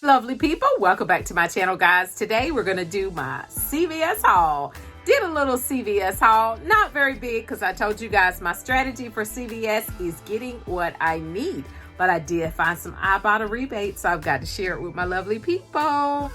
Lovely people, welcome back to my channel, guys. Today we're gonna do my CVS haul. Did a little CVS haul, not very big because I told you guys my strategy for CVS is getting what I need. But I did find some Ibotta rebates, so I've got to share it with my lovely people.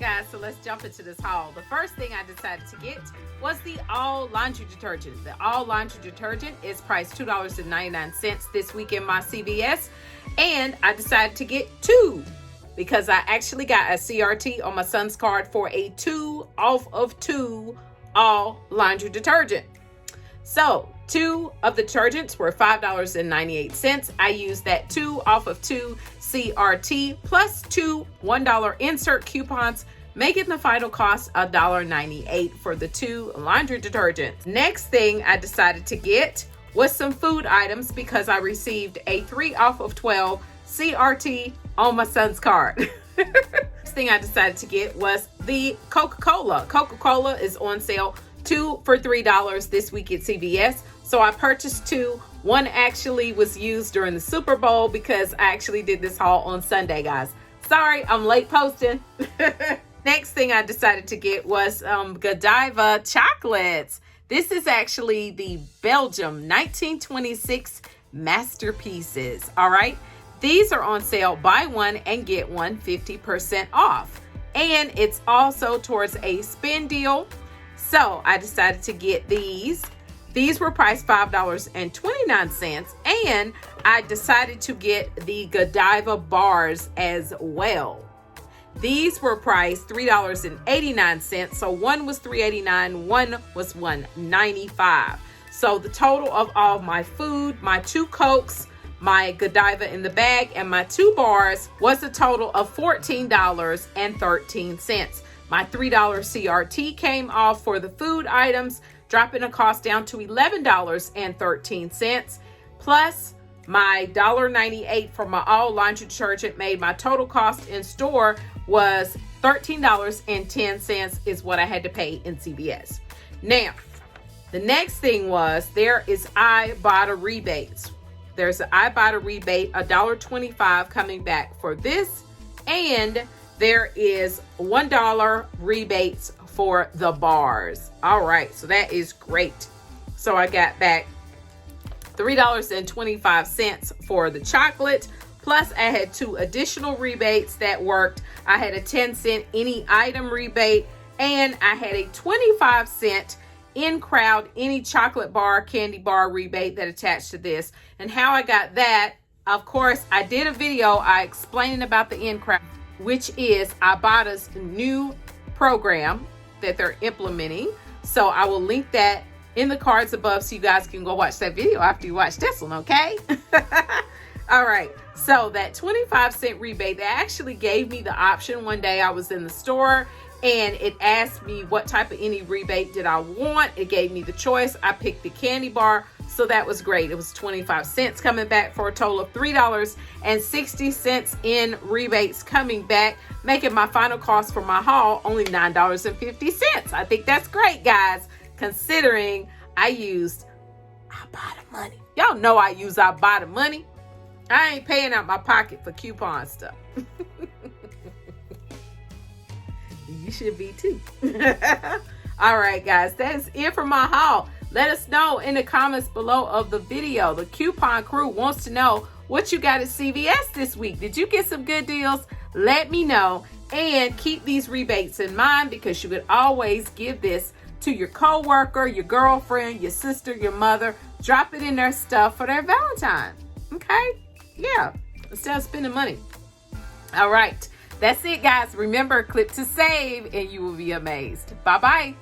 Guys, so let's jump into this haul. The first thing I decided to get was the all laundry detergent. The all laundry detergent is priced $2.99 this week in my CVS, and I decided to get two because I actually got a CRT on my son's card for a 2 off of 2 all laundry detergent. So 2 of the detergents were $5.98. I used that 2 off of 2 CRT plus 2 $1 insert coupons, making the final cost $1.98 for the 2 laundry detergents. Next thing I decided to get was some food items because I received a 3 off of 12 CRT on my son's card. Next thing I decided to get was the Coca-Cola. Coca-Cola is on sale 2 for $3 this week at CVS. So I purchased 2. One actually was used during the Super Bowl because I actually did this haul on Sunday, guys. Sorry, I'm late posting. Next thing I decided to get was Godiva chocolates. This is actually the Belgium 1926 masterpieces. All right. These are on sale, buy one and get one 50% off. And it's also towards a spin deal. So I decided to get these. These were priced $5.29, and I decided to get the Godiva bars as well. These were priced $3.89, so one was $3.89, one was $1.95. So the total of all of my food, my 2 Cokes, my Godiva in the bag, and my 2 bars was a total of $14.13. My $3 CRT came off for the food items, dropping the cost down to $11.13, plus my $1.98 for my all laundry detergent made my total cost in store was $13.10 is what I had to pay in CVS. Now, the next thing was there is Ibotta rebates. There's an Ibotta rebate, $1.25 coming back for this, and there is $1 rebates for the bars. All right, so that is great. So I got back $3.25 for the chocolate, plus I had 2 additional rebates that worked. I had a 10-cent any item rebate, and I had a 25-cent in crowd any chocolate bar, candy bar rebate that attached to this. And how I got that, of course, I did a video explaining about the in crowd, which is Ibotta's new program that they're implementing. So I will link that in the cards above so you guys can go watch that video after you watch this one, okay? All right, so that 25-cent rebate, they actually gave me the option. One day I was in the store and it asked me what type of any rebate did I want. It gave me the choice. I picked the candy bar, so that was great. It was 25 cents coming back for a total of $3.60 in rebates coming back, making my final cost for my haul only $9.50. I think that's great, guys, considering I used Ibotta money. Y'all know I use Ibotta money. I ain't paying out my pocket for coupon stuff. You should be too. All right, guys, that's it for my haul. Let us know in the comments below of the video. The coupon crew wants to know what you got at CVS this week. Did you get some good deals? Let me know, and keep these rebates in mind because you could always give this to your coworker, your girlfriend, your sister, your mother. Drop it in their stuff for their Valentine. Okay? Yeah, instead of spending money. All right. That's it, guys. Remember, click to save and you will be amazed. Bye-bye.